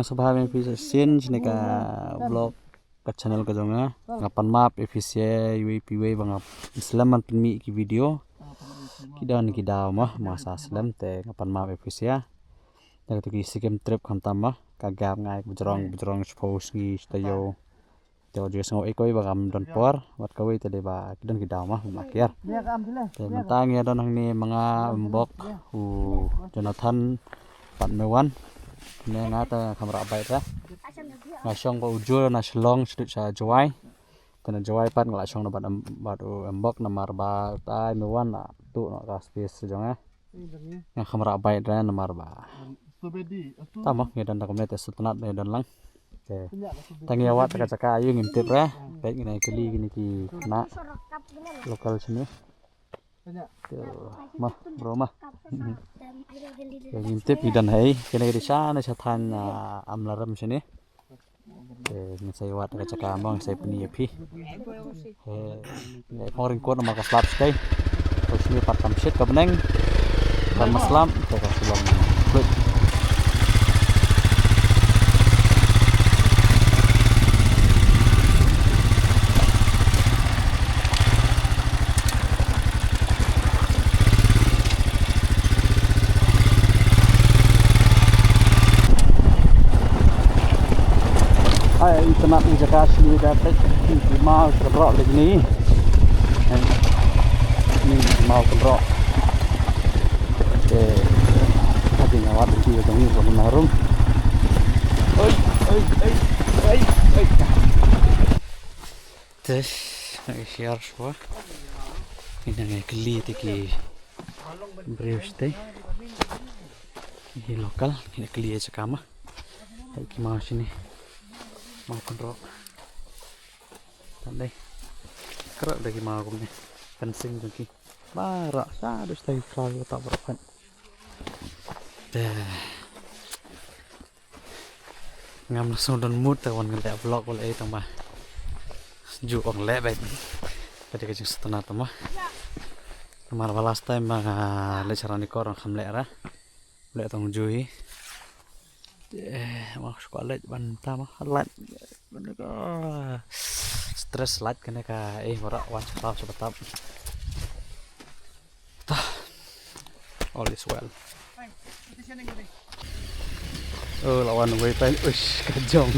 Sabahan efisien sini ka vlog ka channel ka jonga ngapan map efisien UAPW bang Islaman penmi ki video kidan kidaw mah masa Islam te ngapan map efisien ta ki sikem trip khantam mah kagap ngai bujrong suppose ngi stayo te jo sango ekoi bagam don por wat kawi te ba kidan kidaw mah makyar te mentang ya don ni mga mbok Jonathan Patmewan ne ngata kamera baik ya ngasong ba ujul na shlong sedut sa jawai kana jawai pat ngala song na bad embok namar ba tai mewan na tu na ka space jonga yang kamera baik da namar ba tama ngedan da komnet setnat ngedan lang oke tangi awat caka ayu ngintip ya baik ini keli gini ki na lokal sini mah bro mah ngintip idan hai kena di sana satan amlaram sini saya wat ka caka amang saya peni api foreign code nama ka slap stay terus ni patam shit ka beneng kan maslam ka sulam klik internet di Jakarta sini dapat mau kerok lagi ni mau kerok ada ngawat di sini belum narum tes share semua ini yang keli tiki brewste ini lokal ini keli aja kama lagi mau sini mau kontrol tandai kerak lagi mau ni fencing lagi barak sadus tadi kalau tak berapa ngam langsung dan mood tawan ngelak vlog boleh tambah juk orang lek baik tadi kecil setengah tambah kemar last time le cara ni korang kamlek ra lek tong jui mau sekolah bantah mah lat bener ka stress lat kena ka ora wan cepat tah all is well lawan way pai ush kajong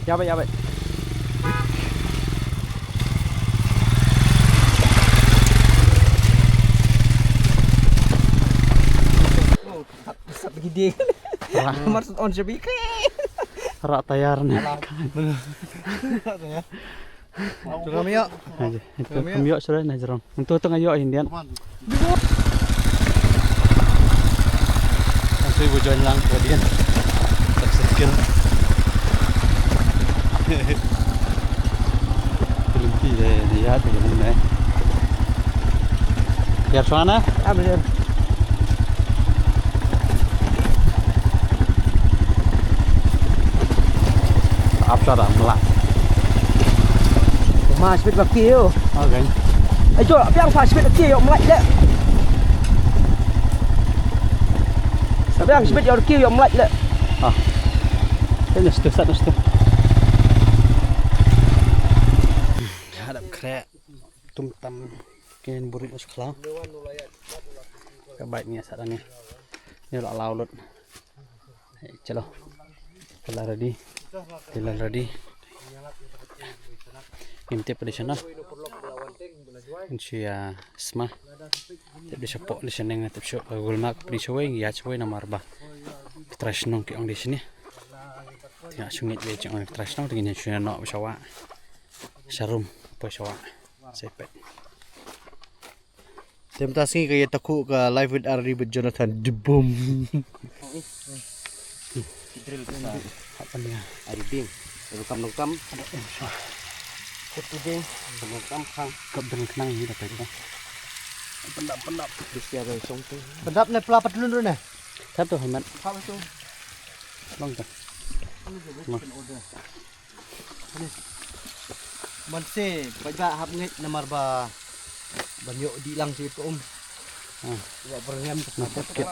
ya baik gede maksud on sebi rak tayar nih juga mio aja itu mio sudah najarong untuk ngayo Indian langsung bujon lang kemudian tersekil berhenti dia dengan ini biar sana bener Absara melak. Mas speed bakti yo. Okay. Ayo, biang fast speed bakti yo melak dek. Biang speed yo bakti yo melak dek. Ini satu. Hadap krek tumtam kinin burit sekolah. Kebaiknya saatnya. Ini laut. Celo. Telah ready. Intip di sana. Insia sma. Tapi sepok di sana ngatip show Google Map di show ya show nama arba. Trash nong ki di sini. Tengah sungit dia cakap trash nong dengan sudah nak bersawa. Sharum bersawa. Sepet. Tentasi kaya takut ke live with Ari with Jonathan the boom. Apa ni? Ari bing. Lukam. Kutu bing. Lukam kang. Kabel kenang ni dapat tu. Pendap. Bisa ada song tu. Pendap ni pelapat dulu ni. Satu hemat. Apa tu? Long tu. Man se pagka hap ngit na marba banyo di lang si ko ya berngam Nak kit.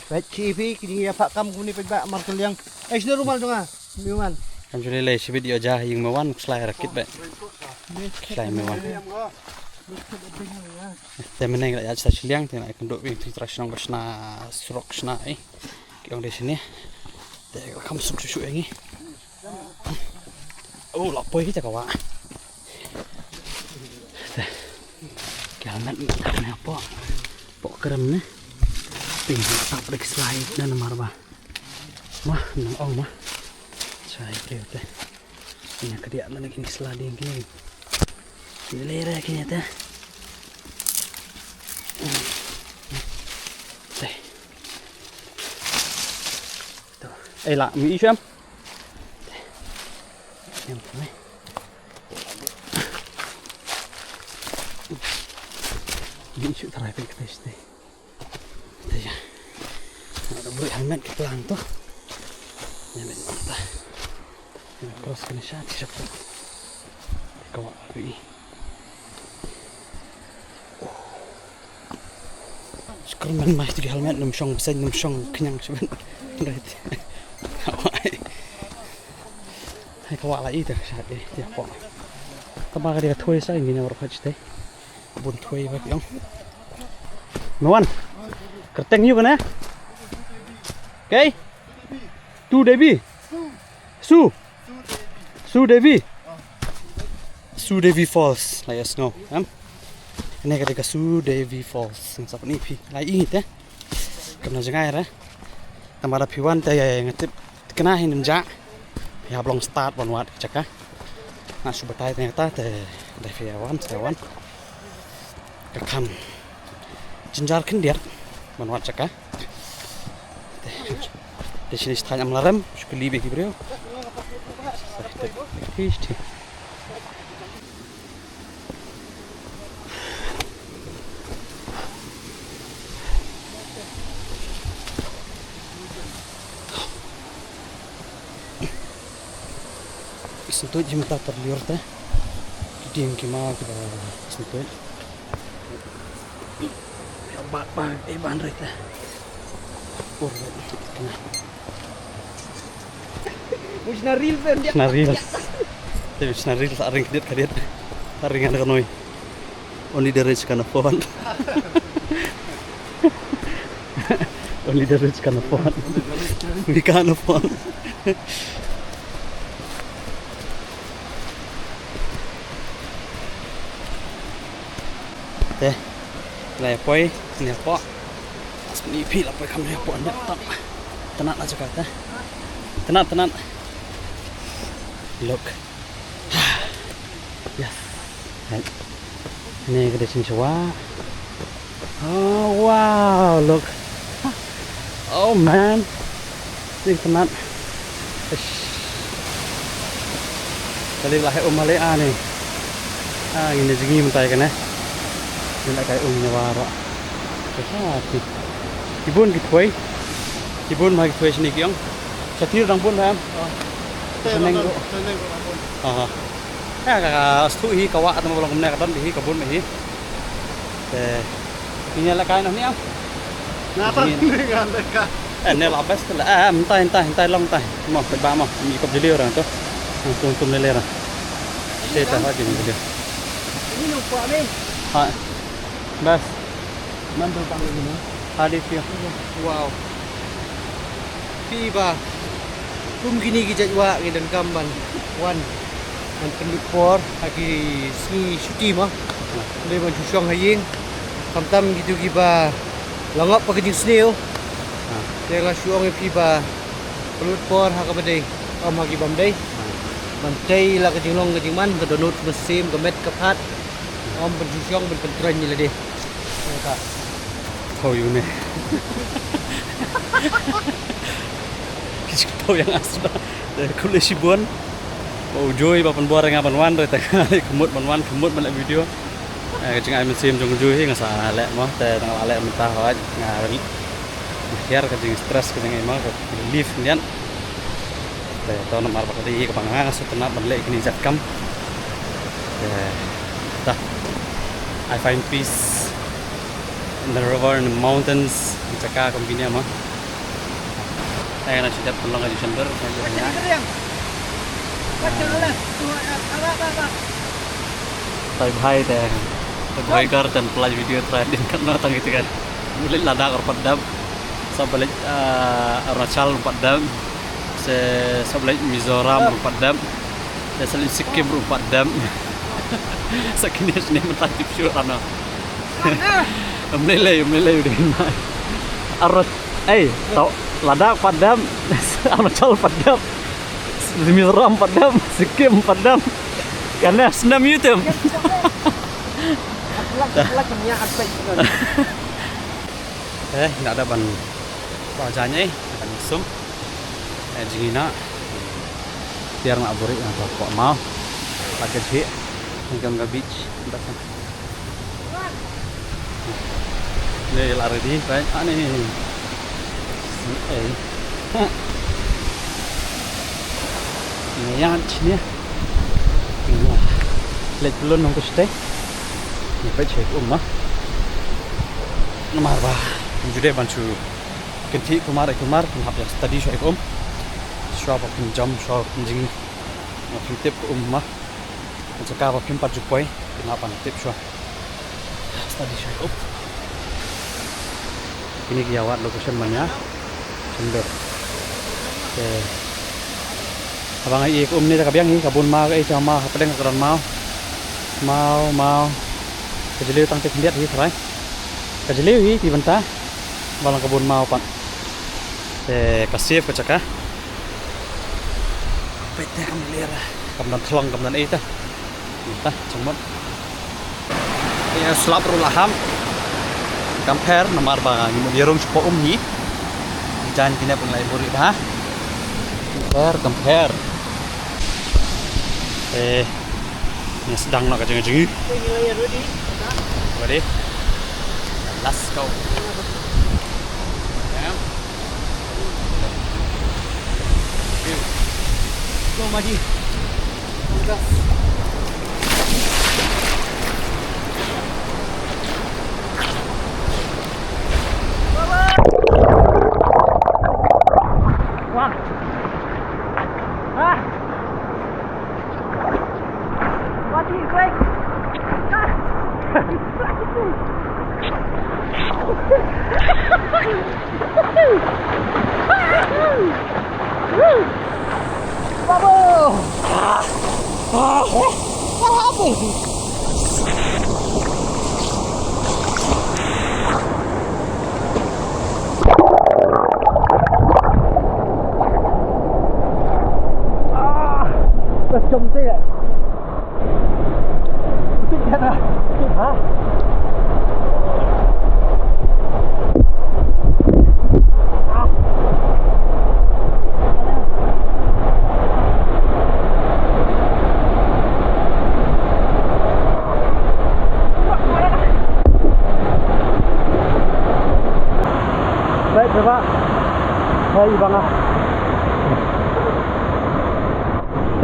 baik chipi kini ya pak kam kuni pagka martul yang sino rumal tu nga miwan Kan juli leh si video jah yang mewan selai rakit bet. Selai mewan. Tapi ni kalau saya ciliang, tengok ikan duk itu trash nong besna surok sna Yang di sini. Tengok kamu susu ini. Oh, lapoi kita kawa. Kiamat ni apa? Pok kerem ni. Tinggal tak lagi slide dan marba. Mah, nong mah. Saya kira teh. Ini kerja mana kini sliding kini. Ini lera kini teh. Teh. Tuh. Lah, mi isam. Yang ni. Ini isu traffic test ni. Teh ya. Ada beri helmet ke pelang tu. Helmet mata. Cross kena shot siapa? Kau ini. Sekarang mah itu helmet numsong besar numsong kenyang sebentar. Right. Hai kau lagi tu shot ni dia apa? Tambah dia toy saya ini orang patch teh. Bun toy bagi yang. Mewan. Kerteng ni mana? Okay. Tu Devi. Su Devi Falls, like us know. Ini kata Su Devi Falls. Yang siapa ni pi? Lagi ini teh. Kena jangan ya. Tambah ada piwan teh yang ngetip kena ini menjak. Ya belum start banget cakap. Nah subatai ternyata teh Devi Awan. Kekam. Jenjar kendir banget cakap. Di sini setanya melarem, sekali bagi beliau. Fish. Sentuh jemta terliur teh. Diam kemana kita sentuh. Bak ban rek teh. Kena. Musna real fan dia. Snaril. Tapi snaril saring kadet. Saring ada kanoi. Only the rich can afford. Only the rich can afford. We can't afford. Teh. Lai poi ni apa? Asmi pi lah poi kami apa anda tak. Tenat aja kata. Tenat. Look. Yes. Ini kita sini coba. Oh wow, look. Oh man. Ini tenat. Kali lah Malaya ni. Ini jengi mentai kan Ini nak kayak nyawara. Hati. Ibun gituai. Ibun mah gituai sini kiong. Satir orang pun faham. Seneng tu. Kakak stuhi kawak atau belum kemana kadang di kebun ni. Ini lah kain ni am. Napa ni kan dekat. Ni lah best lah. Entai long tai. Mau pergi mau. Ini kau beli orang tu. Tum lele orang. Kita aja ni dia. Ini lupa ni. Ha. Bas. Mandul pang ini. Ada dia. Wow. Piba. Gini kijajwa ngidan kamban. Wan. Man pendukor lagi si syuti mah. Dia man syusyong haying. Kamtam gitu giba. Langap pakai jus snail. Dia lah syuong piba. Pelut por hakabade. om hagi bamday mantai la kajing long kajing man ka donut mesim ka met ka phat om berjusyong berpentren ni lah deh ta Tahu ini. Tahu yang asli. Kulit Sibuan. Oh joy bapan buar yang apan wan reta kali kemut wan kemut mana video. Kecing ay mesim jong joy ngasa alek mah teh tanggal alek mentah waj ngari. Akhir kecing stres kecing emang relief nian. Teh tahu nomor apa tadi kepangang setelah balik kini jatkam. Dah. I find peace in the river and the mountains di Caka kombinnya mah. Saya nak siap tolong aja sumber saya. Bye teh. Bye kar dan pelaj video terakhir kan nonton gitu kan. Mulai Ladakh or Padam. Sampai Arunachal Padam. Sampai Mizoram Padam. Sampai Sikkim Padam. Sakini sini mentatip syur ano. Meleleh udah naik. Arut, tau Ladakh Padam, Arunachal Padam, Mizoram Padam, Sikkim Padam, karena senam YouTube. Nggak ada ban wajahnya, akan sum, jingina, biar nggak burik atau kok mau, pakai sih, nggak beach, Ini lari di, right? Aneh. Ini yang sini. Ini. Lihat belum nunggu stay. Ini pecah mah. Nomor bah. Jadi bantu. Kenti kemar, penghap yang tadi saya Shop jam, shop jing. Mungkin tip mah. Sekarang mungkin 4 poin. Kenapa tip shop? Tadi saya ini kiawat location mana sumber abang ai ni tak biang ni kabun mau sama pedeng keran mau kejeliu tang tek lihat hi serai kejeliu hi di bentah balang kabun mau pak kasif kecaka pete kamlir kamdan thlong kamdan ai ta cemot ya selap rulaham compare nomor bang ni dirong sepo ni jangan kena pun lain murid ha compare ni sedang nak kajeng ready let's go go maju What happened? Trông thế ạ. Thích thật à? Hả? Baik, Bapak. Hai, Bang.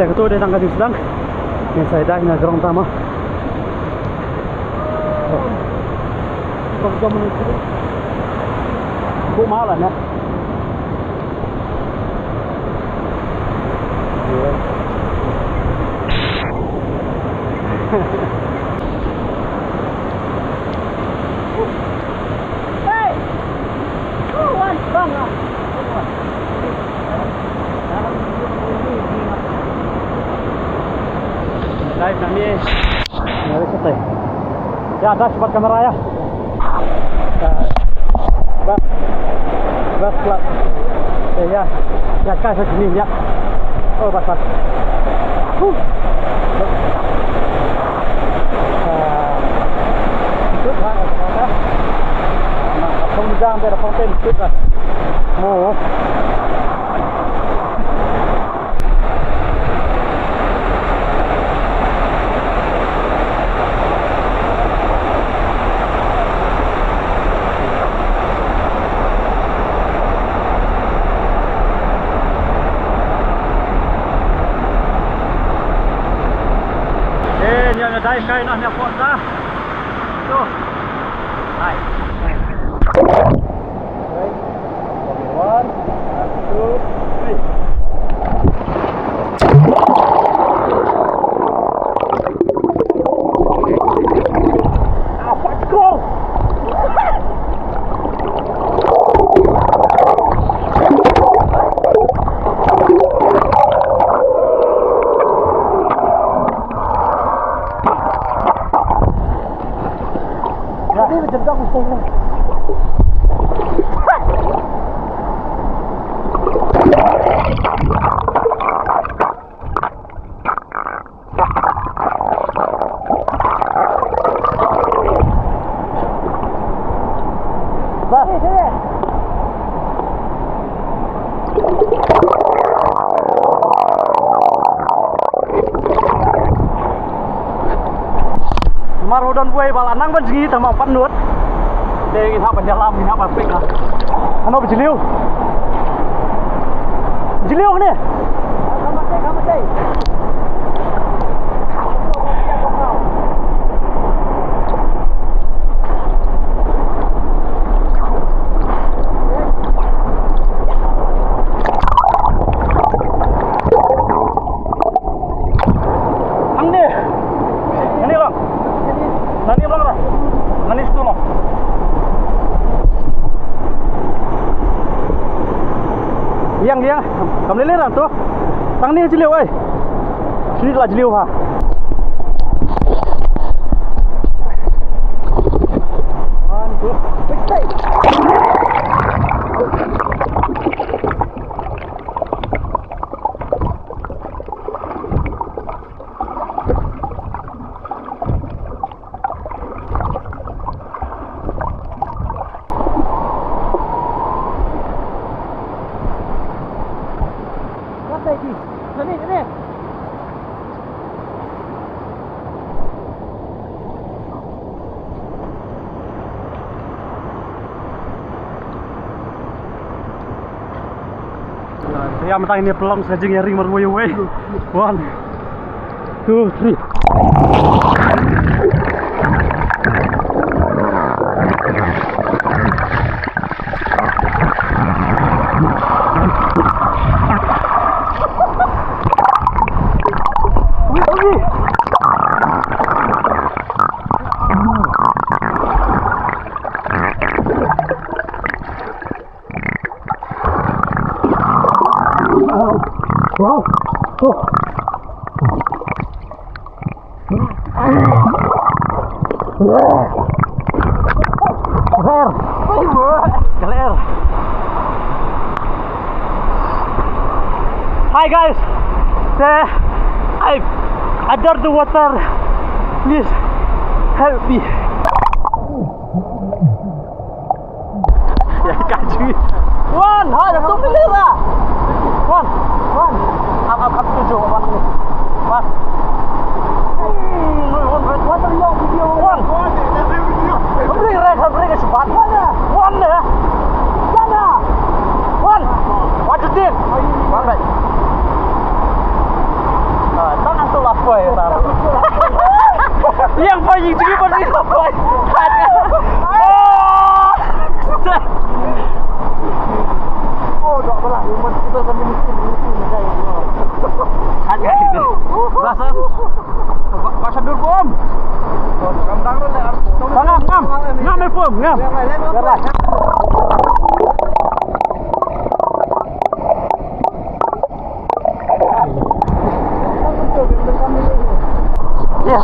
Saya ketua dari tangga sedang yang saya dah dengan gerong utama. Jom menuju. Bu malah nak. Hey, kawan bang. Live kami dari Kete. Ya, ada cepat kamera ya. Bas, ya, ya kasih sini ya. Oh, pas. Chút ha, không gian đây là phong tên chút rồi. Mồ. Đây cây nó nhập cuộn ra. Vô. Này. Đấy. One, two, three. Apa kau? Ini macam tak mustahil. Bah, sini. Mar udan buai balanang ban segi tamang panut. Để kita penjalam ini apa pik lah. Ano berjiliu? Jiliu ni. Kamu cai. Liang, kamu lihat tu, tang ni jeliu, sini lah jeliu ha. One, two, three. Sini. Saya mentang ini pelang saja nyari marway away. 1, 2, 3. Wow. Oh. Galer. Hi guys. I'm under the water. Please help me. Ya kaji. One, ada tu pelira. One. Up to one. One. What are you video? One. Beri cepat. One ya. Sana. One. Wajutin. One right. Tangan tu lapoy taruh. Yang paling tinggi beri lapoy. Oh, tak belah. Kita sambil miskin guys. Hanya ini. Rasa. Pasal dulu om. Ngam pom, ngam. Ya.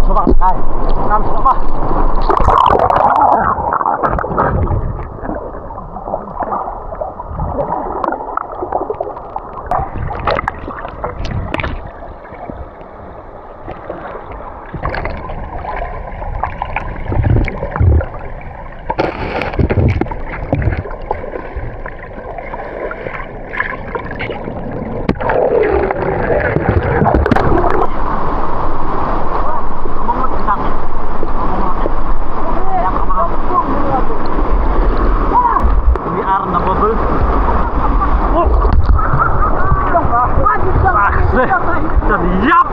Coba sekali. Ngam siapa? Terdiam.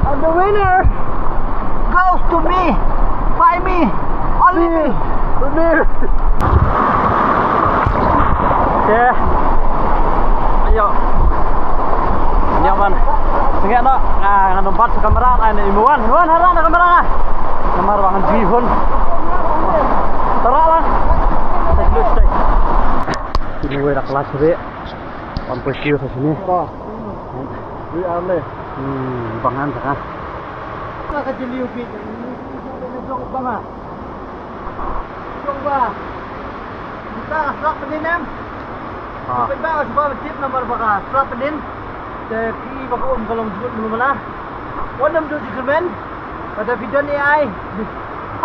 And the winner goes to me, by me, only me. Oke. Ayo. Nyaman. Sige no, nganumpat sa kamera ay imuwan. Imuwan harang na kamera nga. Kamera bangan jihon. Tara lang. Terus deh. Ini gue dah kelas be. Sampai siu ke sini. We are late. Bangan kan. Ka jeliu pi. Jong banga. Jong ba. Kita sak penin em. Sampai ba sebab tip nomor baka sak penin. Te ki baka kalong jut belum lah. Wanam do jikmen. Pada video ni AI.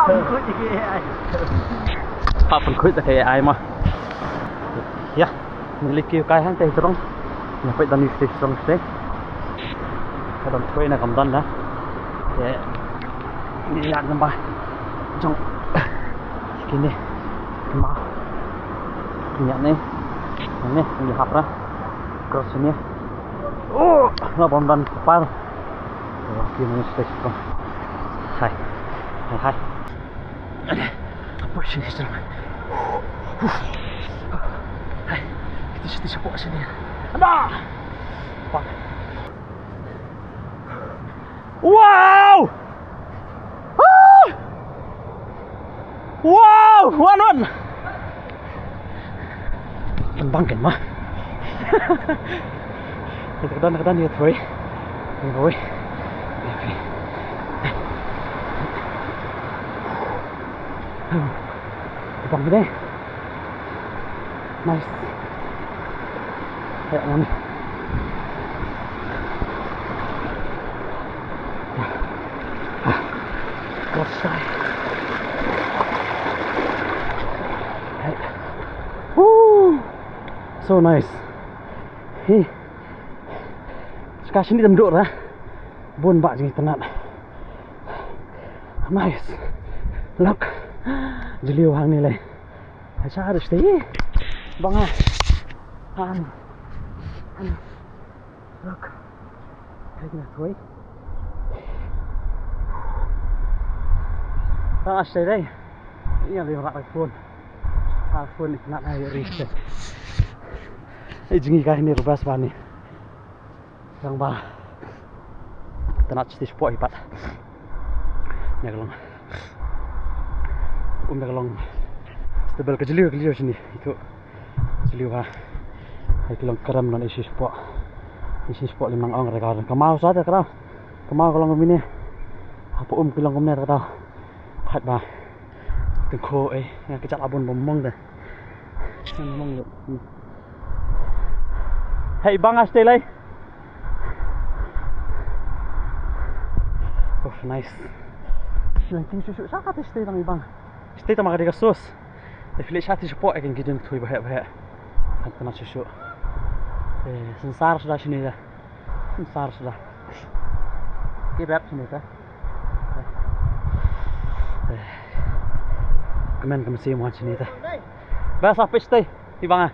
Apa kut AI. Apa kut AI mah. Ya, milik kai hang teh terong. Nyampe dan istri terong teh. Kadang kue nak kamdan dah. Ya, ini lihat nampak. Jom, segini, mah, minyak ni, ini hapra, cross ini. Oh, nak kamdan kepal. Kini istri terong. Hai. Apa sini terong? Hai, kita siapa sini? Ada. Pak. Wow! Wow! One! Bangkin mah. Kedan dia thôi. Rồi. Bang gede. Nice. Kayak mana? Selesai. So nice. Sekarang ni duduk lah. Bun bak jenis tenat. Nice. Look. Jeliu hang ni leh. Acha harus deh. Bang ah. Look. Kayak ni tuai. Tak asal deh. Ini yang lewat iPhone. iPhone itu nak air reset. Jengi kah ini rubas bani. Yang bah. Tenat sih sport hipat. Ni kalau. Dah kalau. Stable ke jeliu sini. Itu jeliu ha. Hai kilang keram dan isi sport. Isi sport 5 orang rekar. Kamau saja kerau. Kamau kalau ngomini. Apa kilang ngomini kerau. Hat ba. Tengko yang kecak abun bomong dah. Bomong tu. Hey bang stay lay. Oh nice. Nanti susu sangat stay tang bang. Stay tang magadi kasus. Tapi lihat hati support akan kita tu bahaya. Kan kena susu. Sensar sudah sini dah. Sensar sudah. Kirat sini dah. Kemen kemsi mau sini dah. Bas apa stay di bang ah.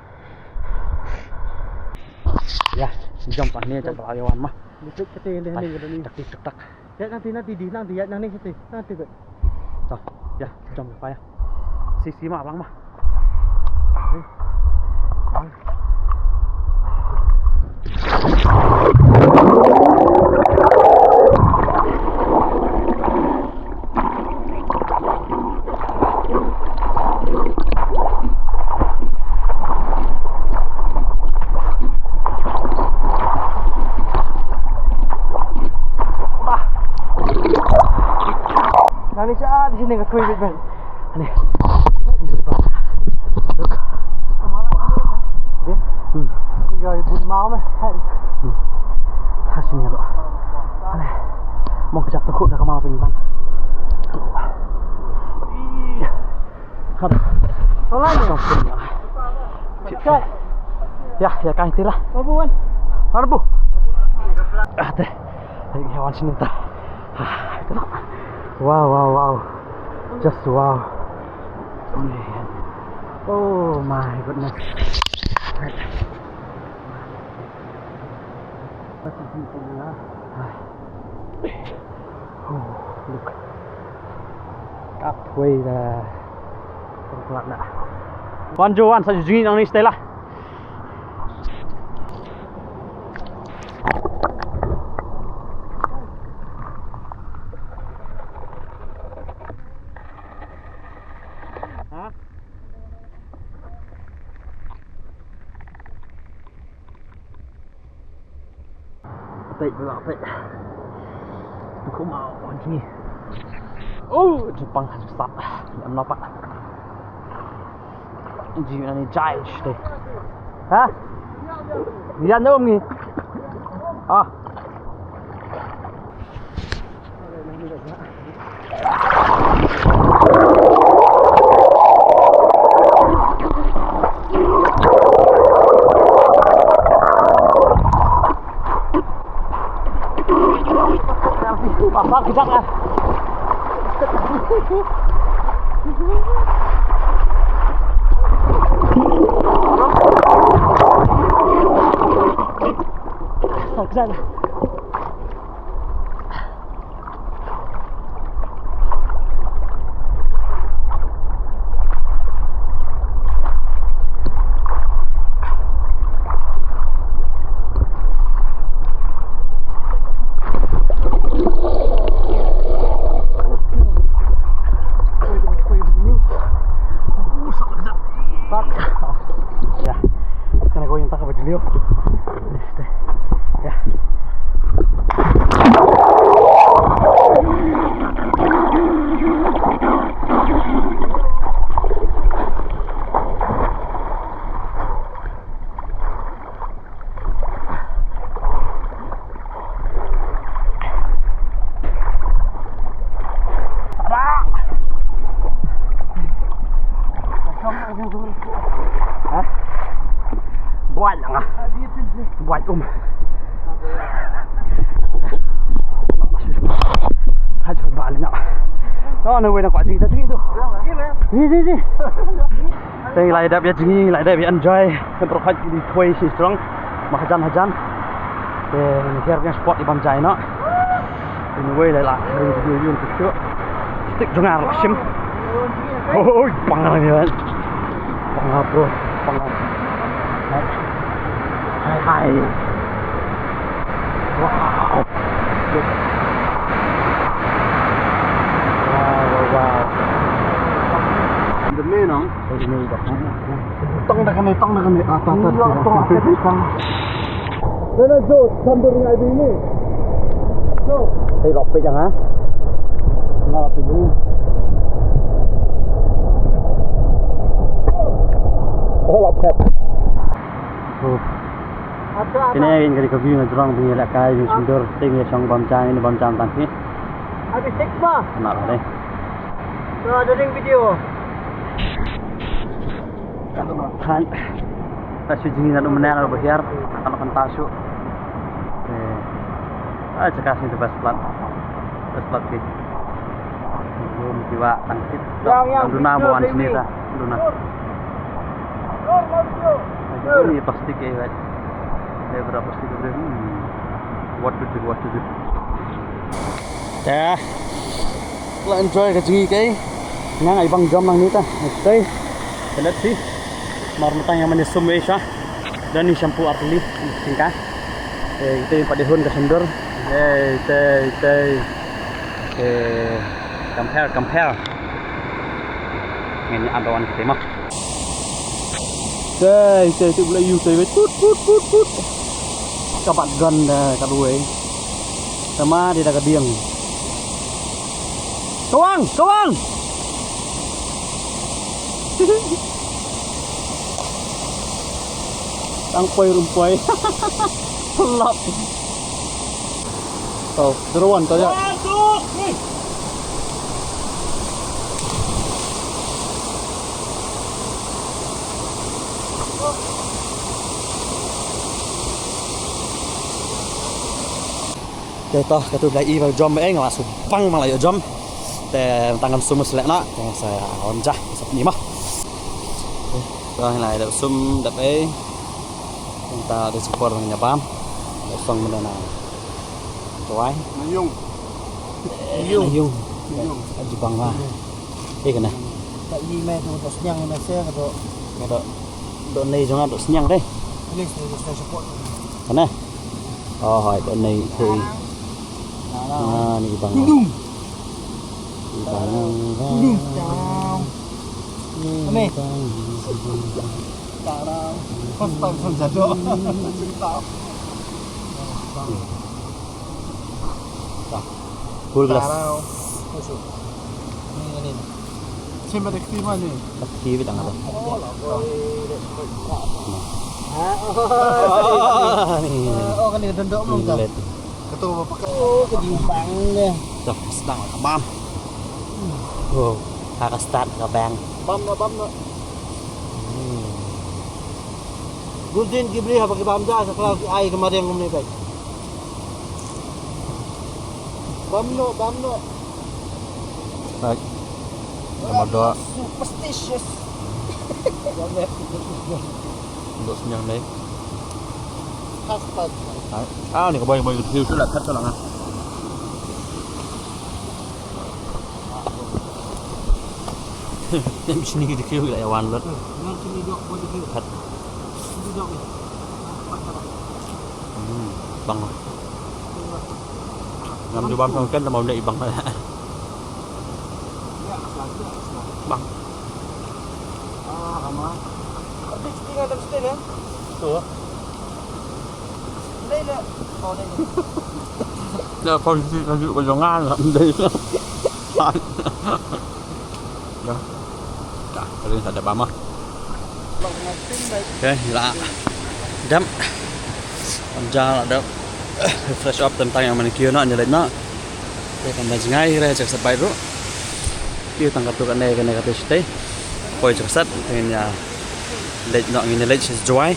Ya, jom pak ni cakap ayawan mah. Dikit kita ini ni. Tak tak. Ya nanti ya nanti kita nanti bet. Cok, ya jom pak ya. Sisi mah bang mah. Nanti saat di sini nggak kuy bet. Ini. Rồi bùn máu mà. Sini lo. Aneh. Mau kejap tekuk dah kemau pingsan. Aduh. Tolong ya. Ya, ya kan itulah. Abuan. Mana bu? Teh. Lagi hewan sini tah. Itulah. Wow. Just wow. Oh my goodness. Oh, look. Halfway dah. Pelan dah. Wan Joan saya jungi nang ni Stella. Ha? Baik pula, baik. Aku mau ni. Oh, Jepang susah. Tak nampak. Jiwa ni jai deh. Ha? Lihat jom ni. Ah. Pasal kejap lah. Kejap lah. Ya, kena goyang tak apa jelio. Ya. Hah? Buat lah. Buat Hajat balik nak. Oh, nak nak kuat cerita tu. Ni. Tengok lai dah biar jengi, lai dah biar enjoy. Untuk haj di toy si strong. Mahajan. Ni kira spot di Bamjai nak. Ini way lai lah. Ini video untuk tu. Stick jangan rasim. Oh, pangal ni kan. Pangal bro, pangal. Hai. Wow. Wow. Demi nong. Ini dah. Tong dah kena. Tong. Nana Jo, sambil dengan ini. Jo. Hei, lopet jangan. Nak pergi. Oh, lopet. Ini yang kali kau view ngejrong punya lekai yang sundur, tinggi song Bamjai ini Bamjai tangki. Habis seks bah. Nak lah deh. So ada ring video. Kan. Kasih jengi nak menaik nak berhiar. akan tasu. Cekak sih best plat sih. Belum jiwa tangkit. Luna bawaan sini dah. Luna. Ini pasti kayak berapa pasti berapa. What to do. Ya. Lah enjoy ke jengi kai. Nang ibang jam nang ni ta. Okay. Let's see. Marmutang yang menyesum Asia. Dan ni shampoo Artli singkat. Itu yang pada hun ke sendur. Compare. Ini ambawan kita mah. Itu boleh you say put. Kapat gan kadue. Sama di dekat diang. Kawang. Rumpoi. Pelap. Oh, seruan tu aja. Toh katu belai vào jom ấy ngah supang malah ya jom. Te tangan sum selek nak saya onjah seperti ni mah. Rồi này đậu sum đập ấy. Chúng ta đi support dengan nyapam. Song benda na. Tuai. Mayung. Jepang lah. Kena. Tak yi mai tu senyang na saya kata. Độ này chúng ta độ senyang đấy. Ini saya support. Mana? Oh, hai độ này thì ni bang. Dudung. Dudung. Ini. Tarau. Pasal jatuh. Full glass. Masuk. Ini. Siapa dekati mana? Dekati bidang apa? Oh kan dia dendok belum tak? Ketua bapak. Oh kedimbang dia. Dah sedang bam. Oh, harus start ke bang. Bam. Gulden Gibri apa ke bam dah setelah air kemarin yang ni baik. Bam no. Baik. Nomor 2. Superstitious. Độ senyang đấy. Hashtag. Ni kau boleh review tu lah, kat tu lah. Yang sini kita review lah yang one lot. Yang sini dok boleh review. Kat. Sini dok ni. Bang. Ngam di bawah kan mau naik bang. Bang. Ramah. Tapi tinggal dalam stand ya. Tu. Đây là. Oh đây. Dah posisi lanjut ke jangan lah. Đây. Dah. Kali ni tak ada bama. Okay, lah. Jam. Panjang lah dah. Fresh up tentang yang mana kira nak nyalain nak. Okay, tambah jengai kira cek sebaik tu. Kira tangkap tu kan kena kata stay. Koi cek set dengan ya. Lej nak ini lej sejuai.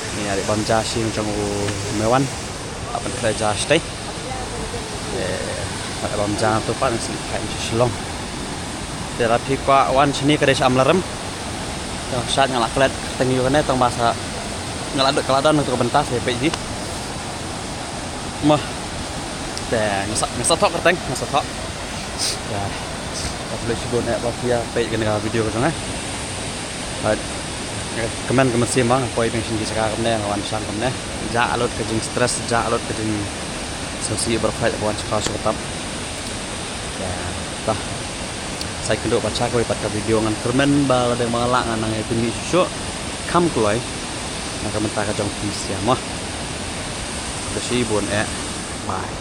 Ini ada banja sih macam mewan. Apa kerja stay. Ada banja tu pak nasi kain silong. Terapi kuat wan sini kerja amlarem. Yang saat ngalak kelet tengiu kan tang bahasa ngalak keladan untuk bentas ya pergi. Mah. Dah ngesak tok kerteng, ngesak tok. Ya. Boleh sibuk nak dia pergi kena video ke sana. Kemen sih mah apa yang sini sekarang ni kawan sang kemana alot kejeng stres alot kejeng sesi berfight buat sekolah tetap ya tah saya kedua baca kau pada video ngan kermen bal ada malak ngan yang tinggi susu kam keluar nak komentar ke jong ya mah bersih bun bye.